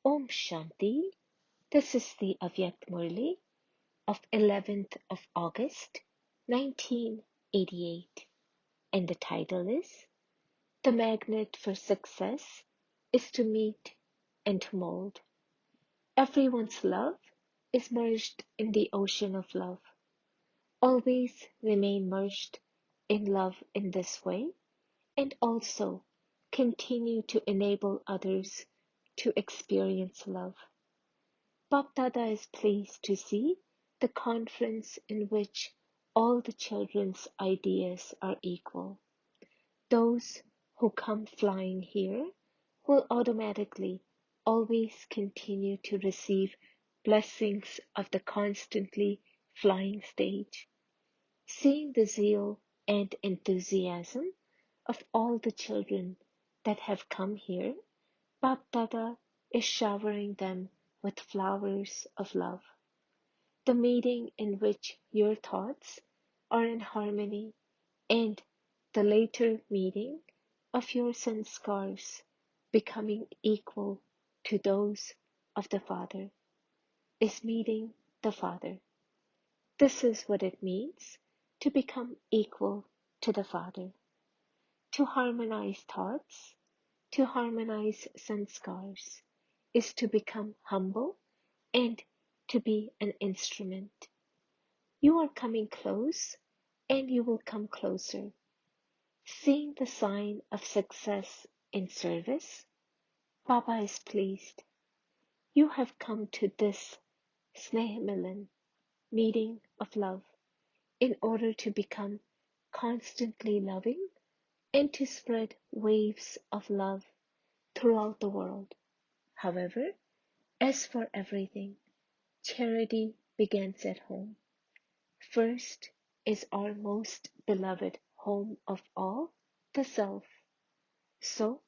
Om Shanti. This is the Avyakt Murli of 11th of August 1988, and the title is The Magnet for Success is to Meet and to Mold. Everyone's love is merged in the ocean of love. Always remain merged in love in this way, and also continue to enable others to experience love. Bapdada is pleased to see the conference in which all the children's ideas are equal. Those who come flying here will automatically always continue to receive blessings of the constantly flying stage. Seeing the zeal and enthusiasm of all the children that have come here, Bapdada is showering them with flowers of love. The meeting in which your thoughts are in harmony and the later meeting of your sanskars becoming equal to those of the Father is meeting the Father. This is what it means to become equal to the Father. To harmonize thoughts, to harmonize sanskars, is to become humble and to be an instrument. You are coming close, and you will come closer. Seeing the sign of success in service, Baba is pleased. You have come to this Snehamilan, meeting of love, in order to become constantly loving and to spread waves of love throughout the world. However, as for everything, charity begins at home. First is our most beloved home of all, the self. So,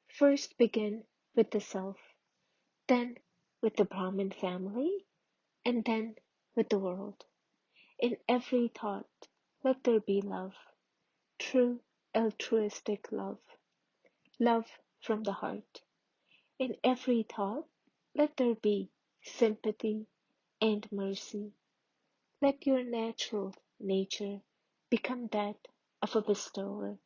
first begin with the self, then with the Brahmin family, and then with the world. In every thought, let there be love, true altruistic love, love from the heart. In every thought, let there be sympathy and mercy. Let your natural nature become that of a bestower.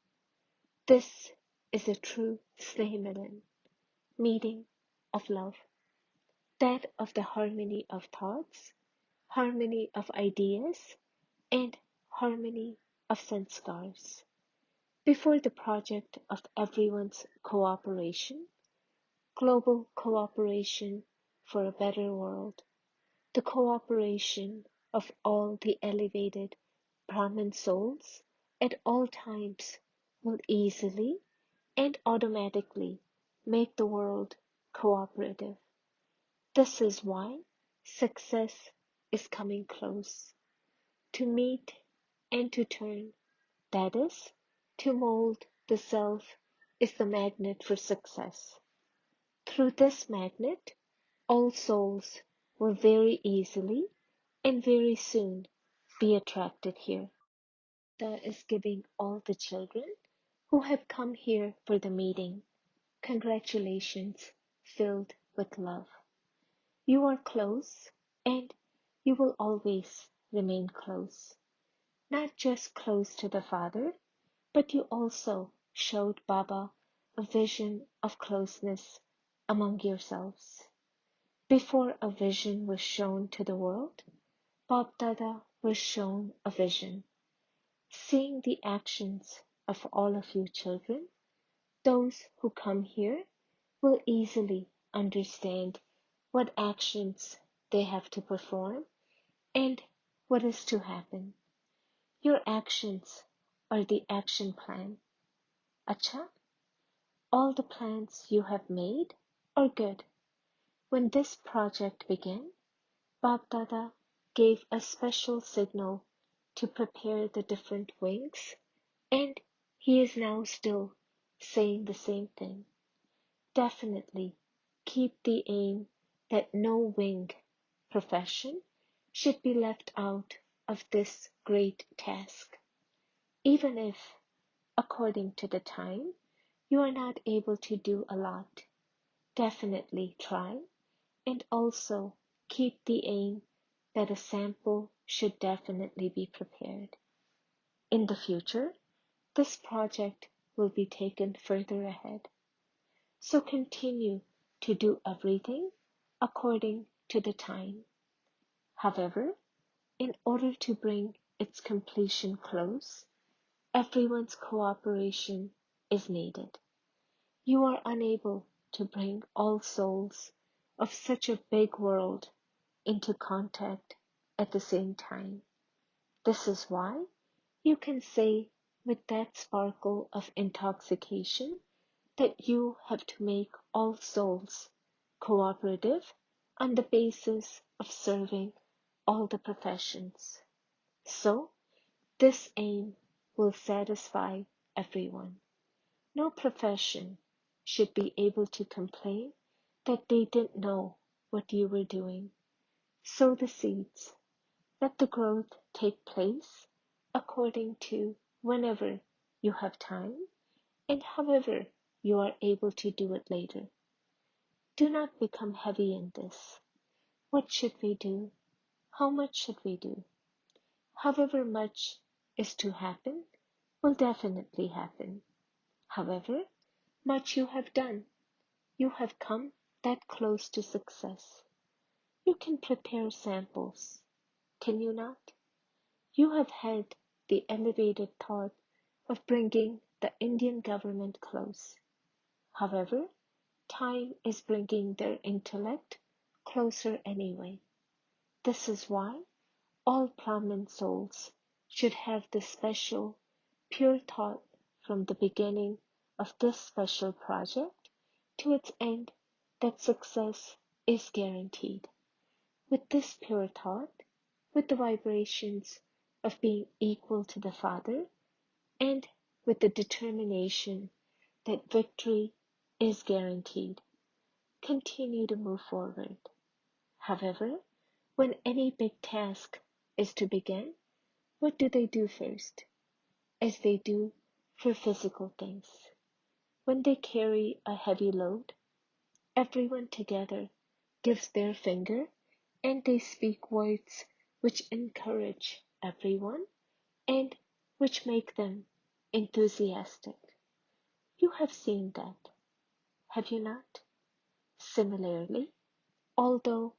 This is a true Snehamilan, meeting of love, that of the harmony of thoughts, harmony of ideas, and harmony of sanskars. Before the project of everyone's cooperation, global cooperation for a better world, the cooperation of all the elevated Brahmin souls at all times will easily and automatically make the world cooperative. This is why success is coming close. To meet and to turn, that is, to mold the self, is the magnet for success. Through this magnet, all souls will very easily and very soon be attracted here. That is giving all the children who have come here for the meeting congratulations filled with love. You are close, and you will always remain close. Not just close to the Father, but you also showed Baba a vision of closeness among yourselves. Before a vision was shown to the world, Bapdada was shown a vision. Seeing the actions of all of you children, those who come here will easily understand what actions they have to perform and what is to happen. Your actions are the action plan. Acha, all the plans you have made are good. When this project began, Bapdada gave a special signal to prepare the different wings, and he is now still saying the same thing. Definitely keep the aim that no wing profession should be left out of this great task. Even if, according to the time, you are not able to do a lot, definitely try and also keep the aim that a sample should definitely be prepared. In the future, this project will be taken further ahead. So continue to do everything according to the time. However, in order to bring its completion close, everyone's cooperation is needed. You are unable to bring all souls of such a big world into contact at the same time. This is why you can say with that sparkle of intoxication that you have to make all souls cooperative on the basis of serving all the professions. So, this aim will satisfy everyone. No profession should be able to complain that they didn't know what you were doing. Sow the seeds. Let the growth take place according to whenever you have time and however you are able to do it later. Do not become heavy in this. What should we do? How much should we do? However much is to happen will definitely happen. However much you have done, you have come that close to success. You can prepare samples, can you not? You have had the elevated thought of bringing the Indian government close. However, time is bringing their intellect closer anyway. This is why all Brahmin souls should have this special, pure thought from the beginning of this special project to its end that success is guaranteed. With this pure thought, with the vibrations of being equal to the Father, and with the determination that victory is guaranteed, continue to move forward. However, when any big task is to begin, what do they do first? As they do for physical things. When they carry a heavy load, everyone together gives their finger and they speak words which encourage everyone and which make them enthusiastic. You have seen that, have you not? Similarly, although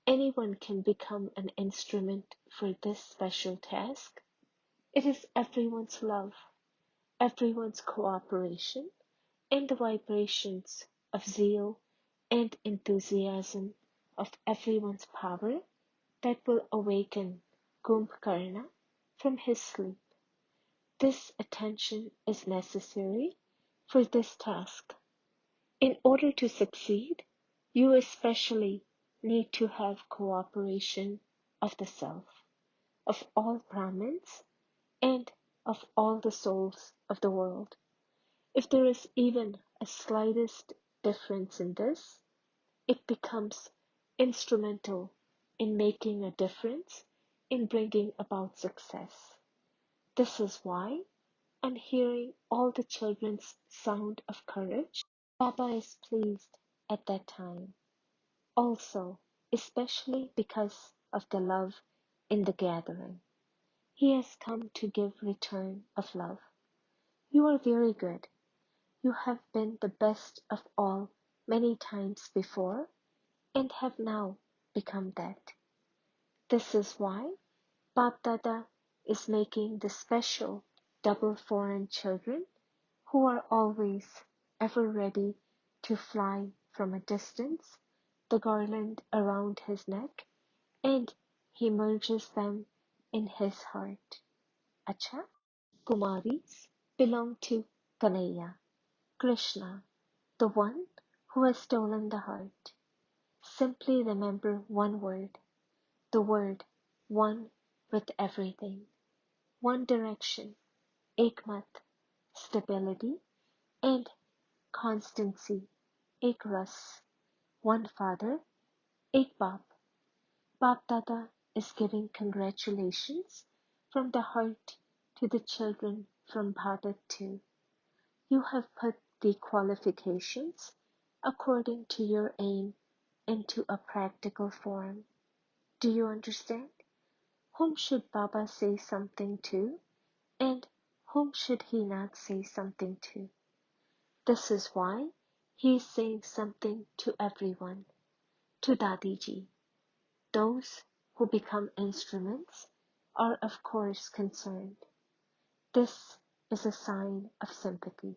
anyone can become an instrument for this special task, it is everyone's love, everyone's cooperation, and the vibrations of zeal and enthusiasm of everyone's power that will awaken Kumbhkarna from his sleep. This attention is necessary for this task. In order to succeed, you especially need to have cooperation of the self, of all Brahmins, and of all the souls of the world. If there is even a slightest difference in this, it becomes instrumental in making a difference in bringing about success. This is why, on hearing all the children's sound of courage, Baba is pleased at that time. Also, especially because of the love in the gathering. He has come to give return of love. You are very good. You have been the best of all many times before and have now become that. This is why Bap Dada is making the special double foreign children who are always ever ready to fly from a distance, the garland around his neck, and he merges them in his heart. Acha, Kumaris belong to Kanaya, Krishna, the one who has stolen the heart. Simply remember one word, the word one with everything, one direction, ekmat, stability, and constancy, ek ras, one father, ek bap. Bap Dada is giving congratulations from the heart to the children from Bharat too. You have put the qualifications according to your aim into a practical form. Do you understand? Whom should Baba say something to, and whom should he not say something to? This is why he is saying something to everyone, to Dadiji. Those who become instruments are of course concerned. This is a sign of sympathy.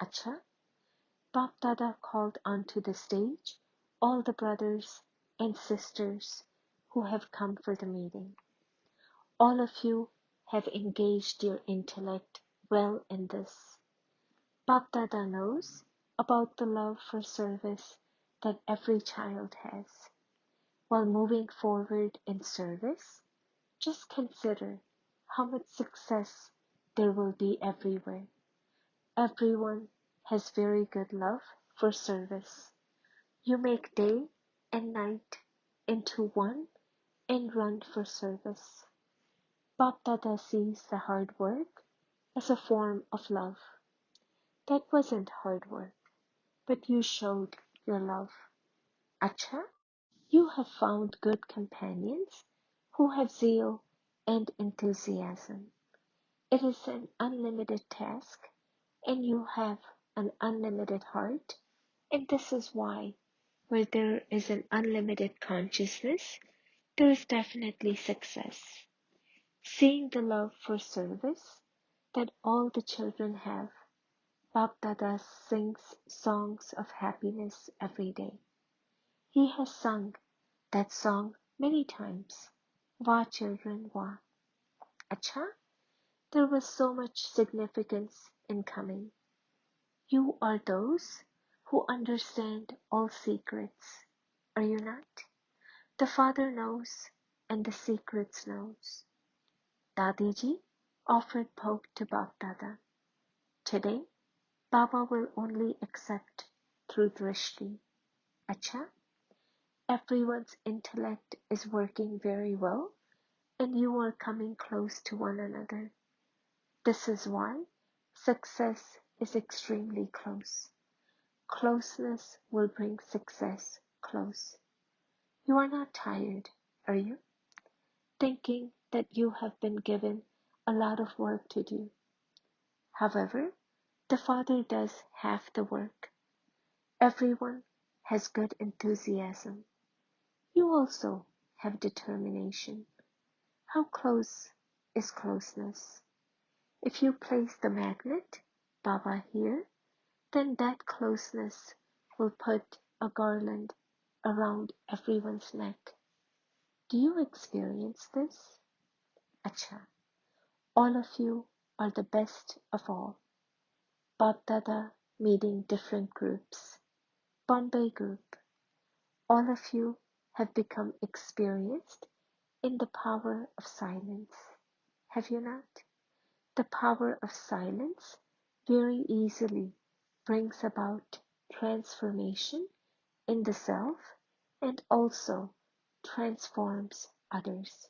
Acha, Bap Dada called onto the stage all the brothers and sisters who have come for the meeting. All of you have engaged your intellect well in this. Bap Dada knows about the love for service that every child has. While moving forward in service, just consider how much success there will be everywhere. Everyone has very good love for service. You make day and night into one and run for service. Bap Dada sees the hard work as a form of love. That wasn't hard work, but you showed your love. Acha, you have found good companions who have zeal and enthusiasm. It is an unlimited task, and you have an unlimited heart, and this is why, where there is an unlimited consciousness, there is definitely success. Seeing the love for service that all the children have, Bap Dada sings songs of happiness every day. He has sung that song many times. Wah children, wah. Acha, there was so much significance in coming. You are those who understand all secrets, are you not? The Father knows, and the secrets knows. Dadiji offered poke to Bap Dada. Today, Baba will only accept through drishti. Acha, everyone's intellect is working very well, and you are coming close to one another. This is why success is extremely close. Closeness will bring success close. You are not tired, are you? Thinking that you have been given a lot of work to do. However, the Father does half the work. Everyone has good enthusiasm. You also have determination. How close is closeness? If you place the magnet, Baba here, then that closeness will put a garland around everyone's neck. Do you experience this? Acha, all of you are the best of all. Bap Dada meeting different groups. Bombay group. All of you have become experienced in the power of silence. Have you not? The power of silence very easily brings about transformation in the self and also transforms others.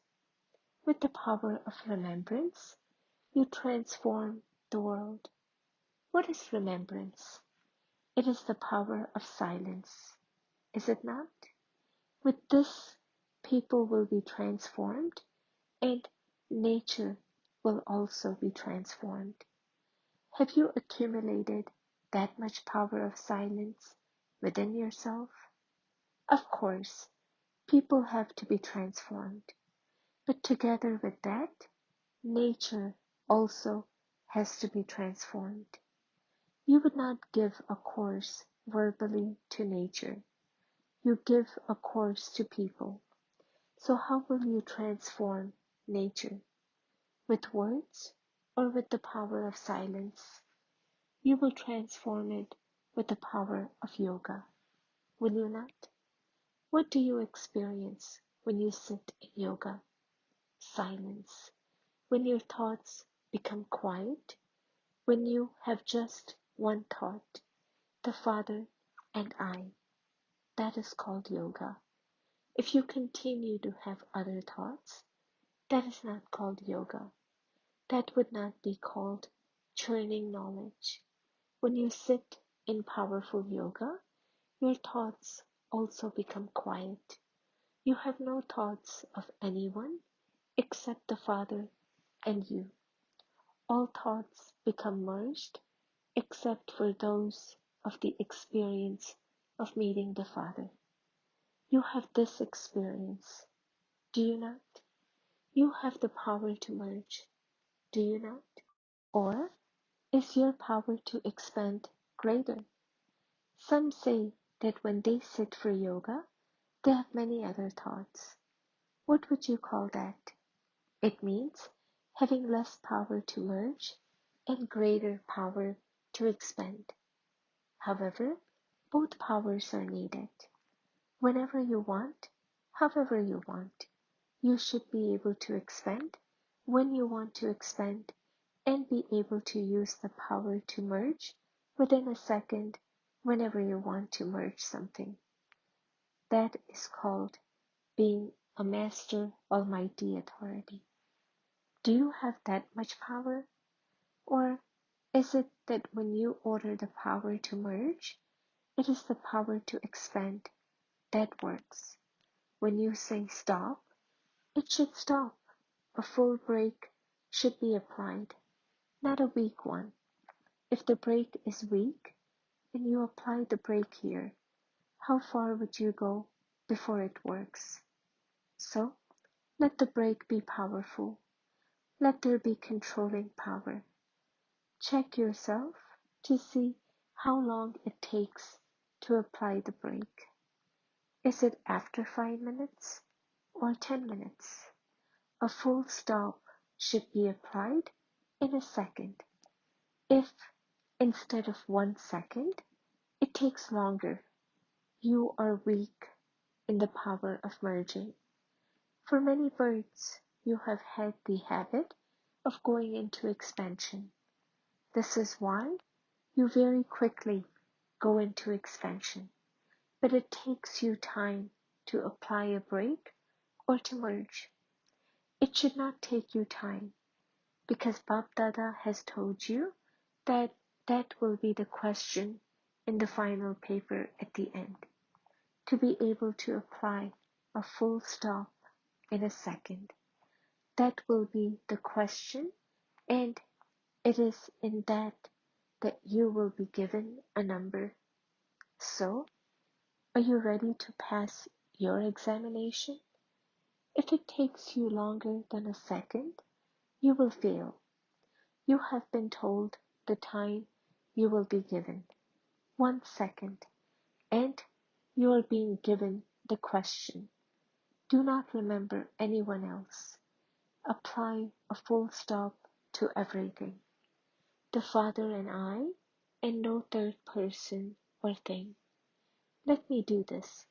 With the power of remembrance, you transform the world. What is remembrance? It is the power of silence, is it not? With this, people will be transformed and nature will also be transformed. Have you accumulated that much power of silence within yourself? Of course, people have to be transformed, but together with that, nature also has to be transformed. You would not give a course verbally to nature. You give a course to people. So how will you transform nature? With words or with the power of silence? You will transform it with the power of yoga, will you not? What do you experience when you sit in yoga? Silence. When your thoughts become quiet, when you have just one thought, the Father and I, that is called yoga. If you continue to have other thoughts, that is not called yoga. That would not be called churning knowledge. When you sit in powerful yoga, your thoughts also become quiet. You have no thoughts of anyone except the Father and you. All thoughts become merged except for those of the experience of meeting the Father. You have this experience, do you not? You have the power to merge, do you not? Or is your power to expand greater? Some say that when they sit for yoga, they have many other thoughts. What would you call that? It means having less power to merge and greater power to expand. However, both powers are needed. Whenever you want, however you want, you should be able to expand when you want to expand and be able to use the power to merge within a second whenever you want to merge something. That is called being a master almighty authority. Do you have that much power? Or is it that when you order the power to merge, it is the power to expand that works? When you say stop, it should stop. A full brake should be applied, not a weak one. If the brake is weak and you apply the brake here, how far would you go before it works? So, let the brake be powerful. Let there be controlling power. Check yourself to see how long it takes to apply the brake. Is it after 5 minutes or 10 minutes? A full stop should be applied in a second. If instead of 1 second, it takes longer, you are weak in the power of merging. For many birds, you have had the habit of going into expansion. This is why you very quickly go into expansion, but it takes you time to apply a brake or to merge. It should not take you time because Bab Dada has told you that that will be the question in the final paper at the end. To be able to apply a full stop in a second. That will be the question, and it is in that you will be given a number. So, are you ready to pass your examination? If it takes you longer than a second, you will fail. You have been told the time you will be given, 1 second, and you are being given the question. Do not remember anyone else. Apply a full stop to everything. The Father and I, and no third person or thing. Let me do this.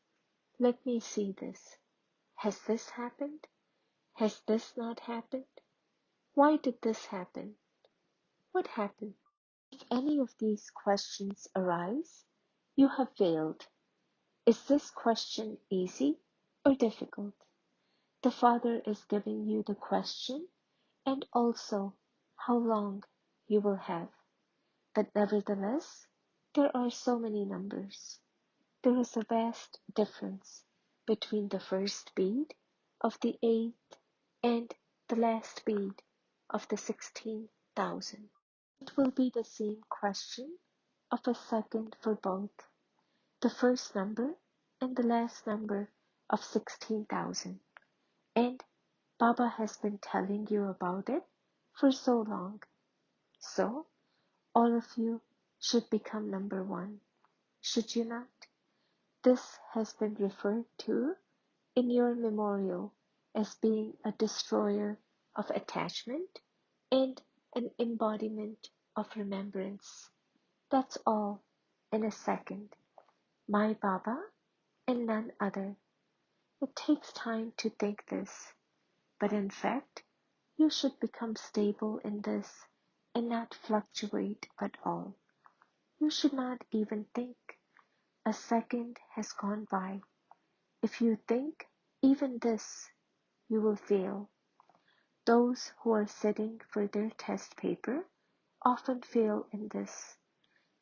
Let me see this. Has this happened? Has this not happened? Why did this happen? What happened? If any of these questions arise, you have failed. Is this question easy or difficult? The Father is giving you the question and also how long you will have. But nevertheless, there are so many numbers. There is a vast difference between the first bead of the 8th and the last bead of the 16,000. It will be the same question of a second for both, the first number and the last number of 16,000. And Baba has been telling you about it for so long. So, all of you should become number 1, should you not? This has been referred to in your memorial as being a destroyer of attachment and an embodiment of remembrance. That's all in a second. My Baba and none other. It takes time to think this, but in fact, you should become stable in this and not fluctuate at all. You should not even think. A second has gone by. If you think even this, you will fail. Those who are sitting for their test paper often fail in this.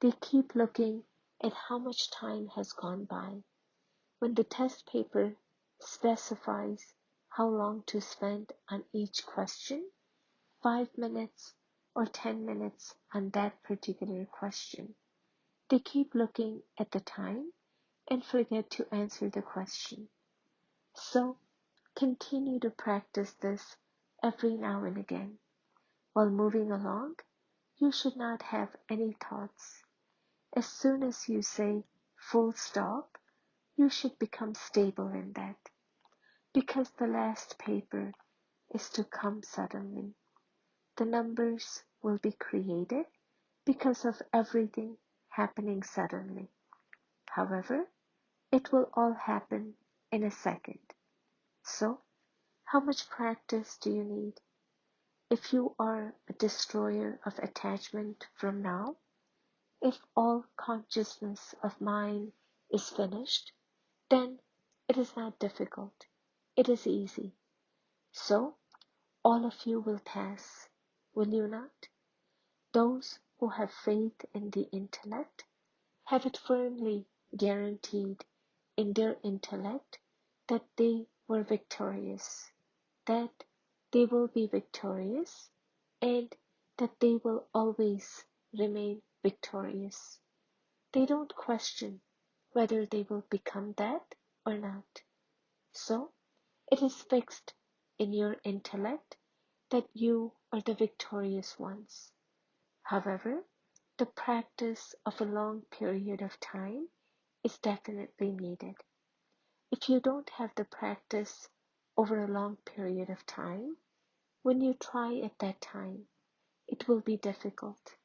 They keep looking at how much time has gone by. When the test paper specifies how long to spend on each question, 5 minutes or 10 minutes on that particular question, they keep looking at the time and forget to answer the question. So, continue to practice this every now and again. While moving along, you should not have any thoughts. As soon as you say full stop, you should become stable in that, because the last paper is to come suddenly. The numbers will be created because of everything happening suddenly. However, it will all happen in a second. So, how much practice do you need? If you are a destroyer of attachment from now, if all consciousness of mine is finished, then it is not difficult. It is easy. So, all of you will pass, will you not? Those who have faith in the intellect have it firmly guaranteed in their intellect that they were victorious, that they will be victorious, and that they will always remain victorious. They don't question whether they will become that or not. So, it is fixed in your intellect that you are the victorious ones. However, the practice of a long period of time is definitely needed. If you don't have the practice over a long period of time, when you try at that time, it will be difficult.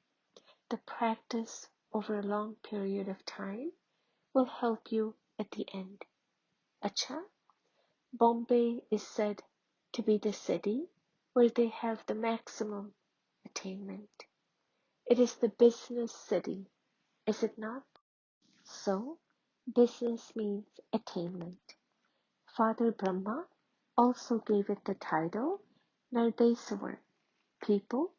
The practice over a long period of time will help you at the end. Acha, Bombay is said to be the city where they have the maximum attainment. It is the business city, is it not? So, business means attainment. Father Brahma also gave it the title Nardeswar, people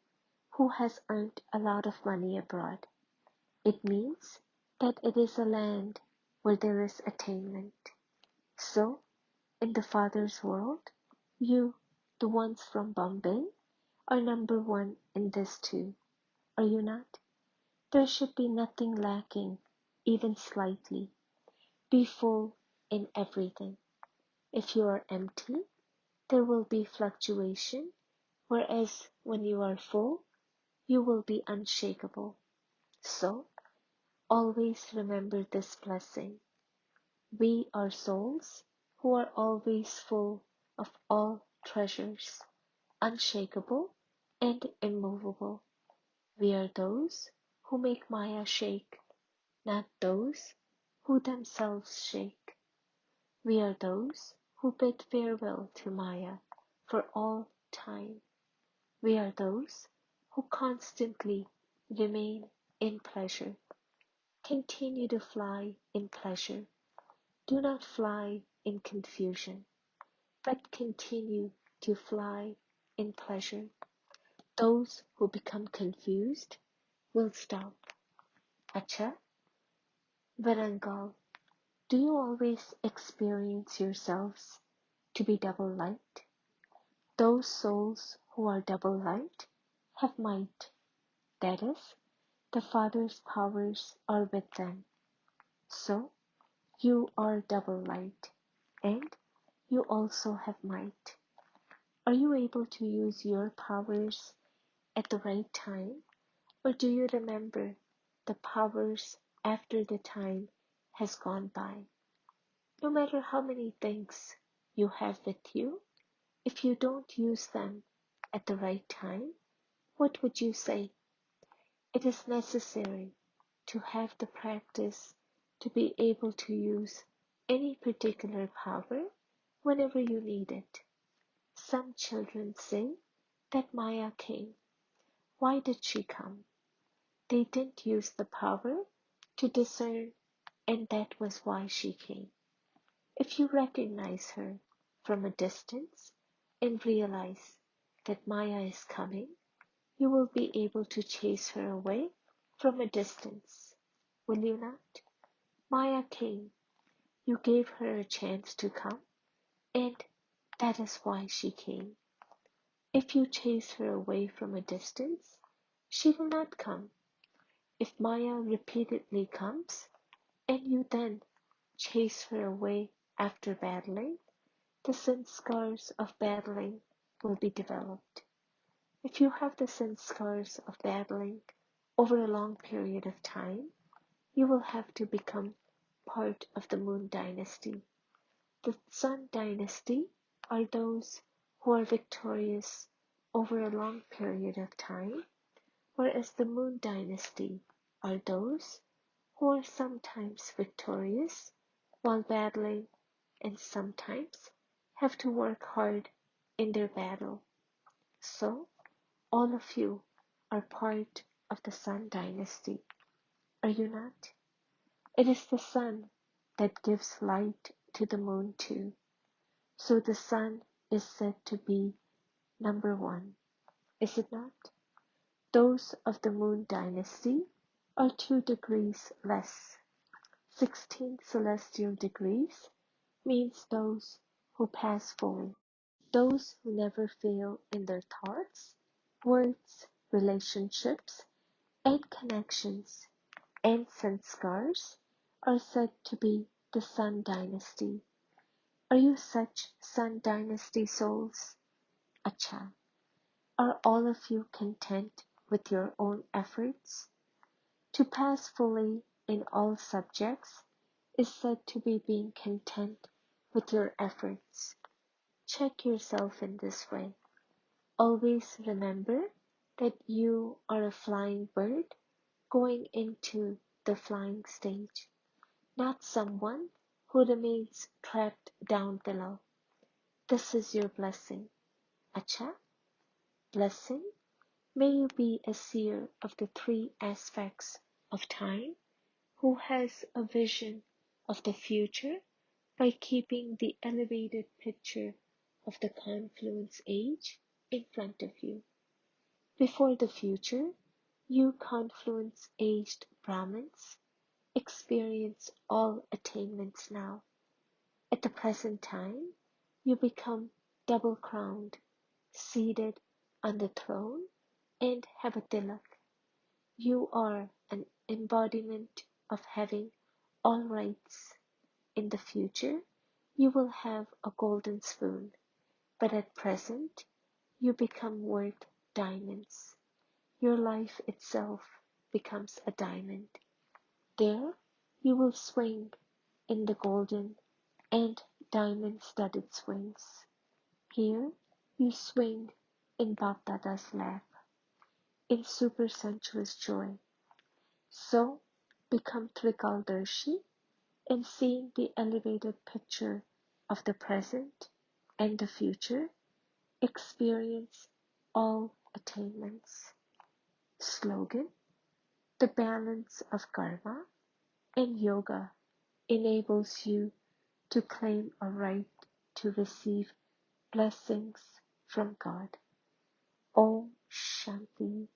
who has earned a lot of money abroad. It means that it is a land where there is attainment. So, in the Father's world, you, the ones from Bombay, are number one in this too, are you not? There should be nothing lacking, even slightly. Be full in everything. If you are empty, there will be fluctuation, whereas when you are full, you will be unshakable. So, always remember this blessing. We are souls who are always full of all treasures, unshakable and immovable. We are those who make Maya shake, not those who themselves shake. We are those who bid farewell to Maya for all time. We are those who constantly remain in pleasure. Continue to fly in pleasure. Do not fly in confusion, but continue to fly in pleasure. Those who become confused will stop. Acha, Varangal, do you always experience yourselves to be double light? Those souls who are double light have might, that is, the Father's powers are with them. So, you are double light, and you also have might. Are you able to use your powers at the right time, or do you remember the powers after the time has gone by? No matter how many things you have with you, if you don't use them at the right time, what would you say? It is necessary to have the practice to be able to use any particular power whenever you need it. Some children say that Maya came. Why did she come? They didn't use the power to discern, and that was why she came. If you recognize her from a distance and realize that Maya is coming, you will be able to chase her away from a distance. Will you not? Maya came. You gave her a chance to come, and that is why she came. If you chase her away from a distance, she will not come. If Maya repeatedly comes, and you then chase her away after battling, the sanskars of battling will be developed. If you have the sanskars of battling over a long period of time, you will have to become part of the moon dynasty. The sun dynasty are those who are victorious over a long period of time, whereas the moon dynasty are those who are sometimes victorious while battling and sometimes have to work hard in their battle. So, all of you are part of the Sun dynasty, are you not? It is the sun that gives light to the moon too. So the sun is said to be number one, is it not? Those of the moon dynasty are 2 degrees less. 16 celestial degrees means those who pass fully, those who never fail in their thoughts, words, relationships, and connections, and sanskars are said to be the Sun dynasty. Are you such Sun dynasty souls? Acha, are all of you content with your own efforts? To pass fully in all subjects is said to be being content with your efforts. Check yourself in this way. Always remember that you are a flying bird going into the flying stage, not someone who remains trapped down below. This is your blessing. Acha, blessing, may you be a seer of the 3 aspects of time who has a vision of the future by keeping the elevated picture of the confluence age in front of you. Before the future, you confluence aged Brahmins experience all attainments now. At the present time, you become double crowned, seated on the throne, and have a tilak. You are an embodiment of having all rights. In the future, you will have a golden spoon, but at present, you become worth diamonds. Your life itself becomes a diamond. There, you will swing in the golden and diamond-studded swings. Here, you swing in Bapdada's lap, in super sensuous joy. So, become Trikaldarshi and seeing the elevated picture of the present and the future, experience all attainments. Slogan: the balance of karma and yoga enables you to claim a right to receive blessings from God. Om Shanti.